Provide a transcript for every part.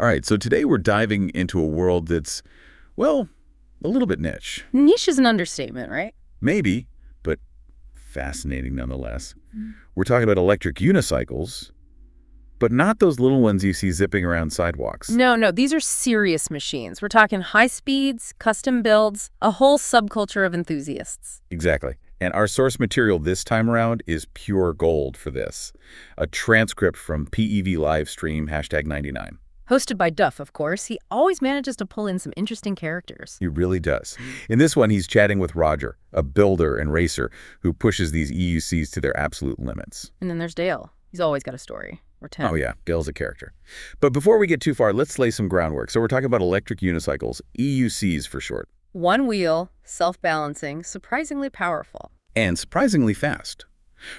All right, so today we're diving into a world that's, well, a little bit niche. Niche is an understatement, right? Maybe, but fascinating nonetheless. We're talking about electric unicycles, but not those little ones you see zipping around sidewalks. No, these are serious machines. We're talking high speeds, custom builds, a whole subculture of enthusiasts. Exactly. And our source material this time around is pure gold for this. A transcript from PEV Livestream, #99. Hosted by Duff, of course, he always manages to pull in some interesting characters. He really does. In this one, he's chatting with Roger, a builder and racer who pushes these EUCs to their absolute limits. And then there's Dale. He's always got a story. Or 10. Oh yeah, Dale's a character. But before we get too far, let's lay some groundwork. So we're talking about electric unicycles, EUCs for short. One wheel, self-balancing, surprisingly powerful. And surprisingly fast.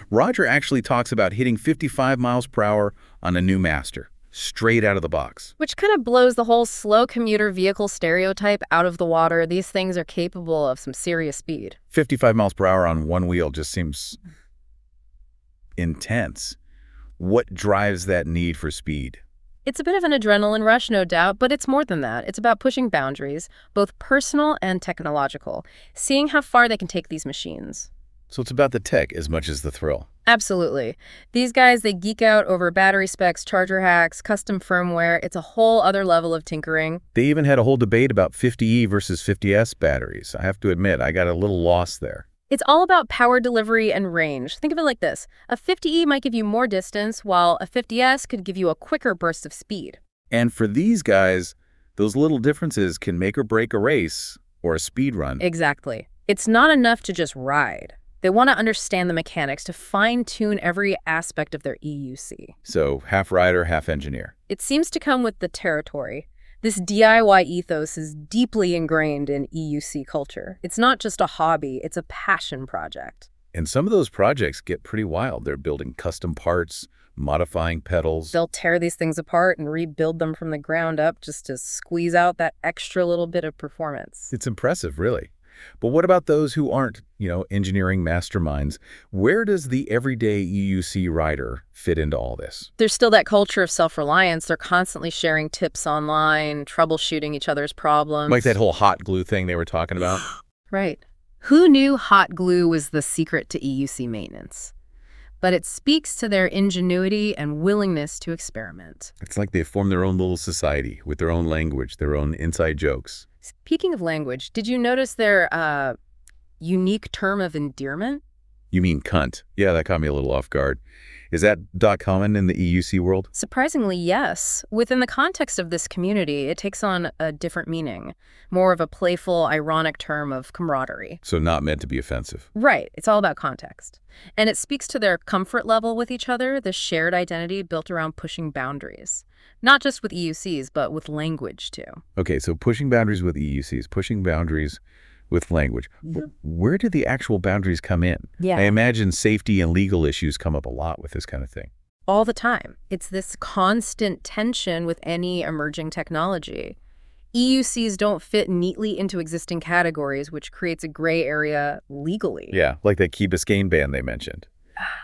Roger actually talks about hitting 55 miles per hour on a new Master, straight out of the box. Which kind of blows the whole slow commuter vehicle stereotype out of the water. These things are capable of some serious speed. 55 miles per hour on one wheel just seems intense. What drives that need for speed? It's a bit of an adrenaline rush, no doubt, but it's more than that. It's about pushing boundaries, both personal and technological, seeing how far they can take these machines. So it's about the tech as much as the thrill. Absolutely. These guys, they geek out over battery specs, charger hacks, custom firmware. It's a whole other level of tinkering. They even had a whole debate about 50E versus 50S batteries. I have to admit, I got a little lost there. It's all about power delivery and range. Think of it like this. A 50E might give you more distance, while a 50S could give you a quicker burst of speed. And for these guys, those little differences can make or break a race or a speed run. Exactly. It's not enough to just ride. They want to understand the mechanics to fine-tune every aspect of their EUC. So half rider, half engineer. It seems to come with the territory. This DIY ethos is deeply ingrained in EUC culture. It's not just a hobby, it's a passion project. And some of those projects get pretty wild. They're building custom parts, modifying pedals. They'll tear these things apart and rebuild them from the ground up just to squeeze out that extra little bit of performance. It's impressive, really. But what about those who aren't, engineering masterminds? Where does the everyday EUC rider fit into all this? There's still that culture of self-reliance. They're constantly sharing tips online, troubleshooting each other's problems. Like that whole hot glue thing they were talking about? Right. Who knew hot glue was the secret to EUC maintenance? But it speaks to their ingenuity and willingness to experiment. It's like they form their own little society with their own language, their own inside jokes. Speaking of language, did you notice their unique term of endearment? You mean cunt. Yeah, that caught me a little off guard. Is that common in the EUC world? Surprisingly, yes. Within the context of this community, it takes on a different meaning, more of a playful, ironic term of camaraderie. So not meant to be offensive. Right. It's all about context. And it speaks to their comfort level with each other, the shared identity built around pushing boundaries. Not just with EUCs, but with language, too. Okay, so pushing boundaries with EUCs, pushing boundaries with language. Where do the actual boundaries come in? Yeah. I imagine safety and legal issues come up a lot with this kind of thing. All the time. It's this constant tension with any emerging technology. EUCs don't fit neatly into existing categories, which creates a gray area legally. Yeah, like that Key Biscayne ban they mentioned,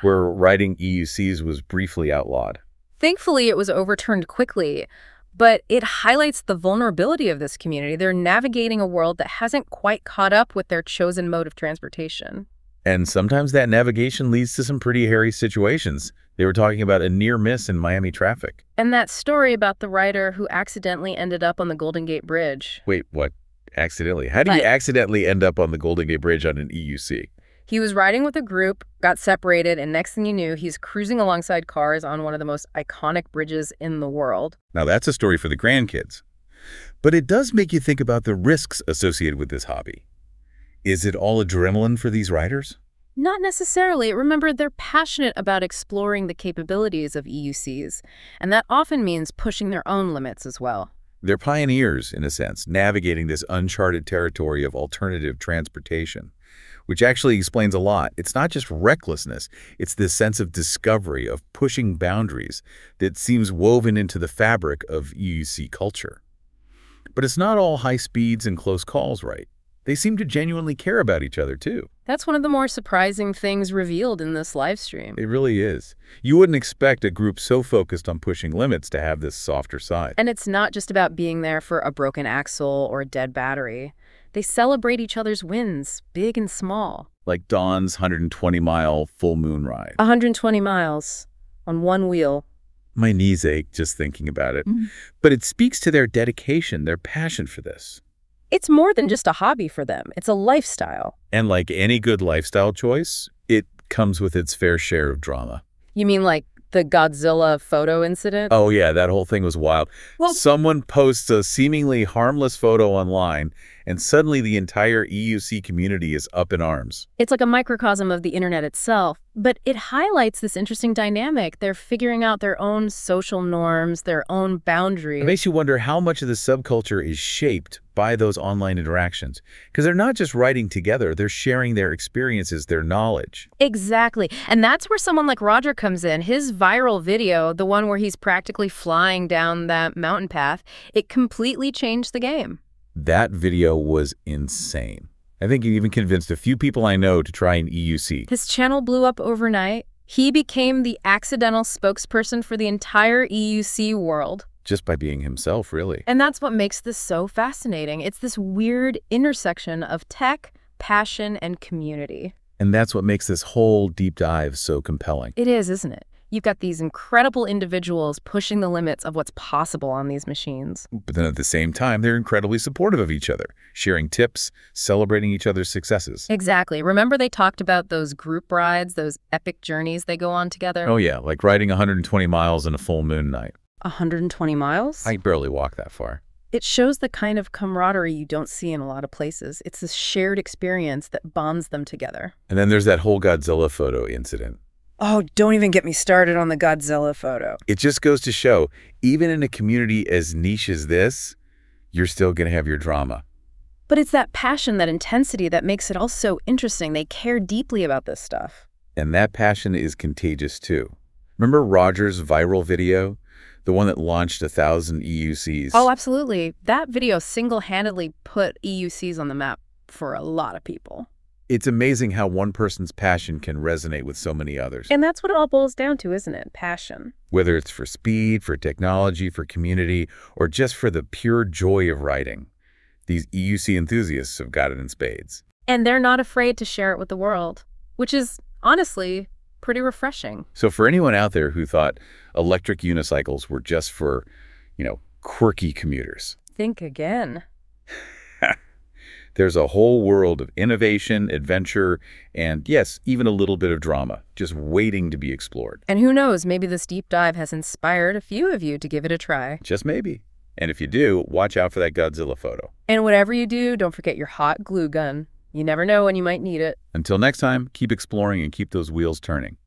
where riding EUCs was briefly outlawed. Thankfully, it was overturned quickly, but it highlights the vulnerability of this community. They're navigating a world that hasn't quite caught up with their chosen mode of transportation. And sometimes that navigation leads to some pretty hairy situations. They were talking about a near miss in Miami traffic. And that story about the rider who accidentally ended up on the Golden Gate Bridge. Wait, what? Accidentally? How do you accidentally end up on the Golden Gate Bridge on an EUC? He was riding with a group, got separated, and next thing you knew, he's cruising alongside cars on one of the most iconic bridges in the world. Now that's a story for the grandkids. But it does make you think about the risks associated with this hobby. Is it all adrenaline for these riders? Not necessarily. Remember, they're passionate about exploring the capabilities of EUCs, and that often means pushing their own limits as well. They're pioneers, in a sense, navigating this uncharted territory of alternative transportation, which actually explains a lot. It's not just recklessness, it's this sense of discovery, of pushing boundaries that seems woven into the fabric of EUC culture. But it's not all high speeds and close calls, right? They seem to genuinely care about each other, too. That's one of the more surprising things revealed in this live stream. It really is. You wouldn't expect a group so focused on pushing limits to have this softer side. And it's not just about being there for a broken axle or a dead battery. They celebrate each other's wins, big and small. Like Dawn's 120-mile full moon ride. 120 miles on one wheel. My knees ache just thinking about it. But it speaks to their dedication, their passion for this. It's more than just a hobby for them. It's a lifestyle. And like any good lifestyle choice, it comes with its fair share of drama. You mean like the Godzilla photo incident? Oh yeah, that whole thing was wild. Well, Someone posts a seemingly harmless photo online, and suddenly the entire EUC community is up in arms. it's like a microcosm of the internet itself, but it highlights this interesting dynamic. They're figuring out their own social norms, their own boundaries. It makes you wonder how much of the subculture is shaped by those online interactions. Because they're not just writing together, they're sharing their experiences, their knowledge. Exactly. And that's where someone like Roger comes in. His viral video, the one where he's practically flying down that mountain path, it completely changed the game. That video was insane. I think it even convinced a few people I know to try an EUC. His channel blew up overnight. He became the accidental spokesperson for the entire EUC world. Just by being himself, really. And that's what makes this so fascinating. It's this weird intersection of tech, passion, and community. And that's what makes this whole deep dive so compelling. It is, isn't it? You've got these incredible individuals pushing the limits of what's possible on these machines. But then at the same time, they're incredibly supportive of each other, sharing tips, celebrating each other's successes. Exactly. Remember they talked about those group rides, those epic journeys they go on together? Oh yeah, like riding 120 miles in a full moon night. 120 miles? I barely walk that far. It shows the kind of camaraderie you don't see in a lot of places. It's this shared experience that bonds them together. And then there's that whole Godzilla photo incident. Oh, don't even get me started on the Godzilla photo. It just goes to show, even in a community as niche as this, you're still going to have your drama. But it's that passion, that intensity that makes it all so interesting. They care deeply about this stuff. And that passion is contagious too. Remember Roger's viral video? The one that launched 1,000 EUCs? Oh, absolutely. That video single-handedly put EUCs on the map for a lot of people. It's amazing how one person's passion can resonate with so many others. And that's what it all boils down to, isn't it? Passion. Whether it's for speed, for technology, for community, or just for the pure joy of writing. These EUC enthusiasts have got it in spades. And they're not afraid to share it with the world, which is, honestly, pretty refreshing. So for anyone out there who thought electric unicycles were just for, quirky commuters, Think again. there's a whole world of innovation, adventure, and yes, even a little bit of drama, just waiting to be explored. And who knows, maybe this deep dive has inspired a few of you to give it a try. Just maybe. And if you do, watch out for that Godzilla photo. And whatever you do, don't forget your hot glue gun. You never know when you might need it. Until next time, keep exploring and keep those wheels turning.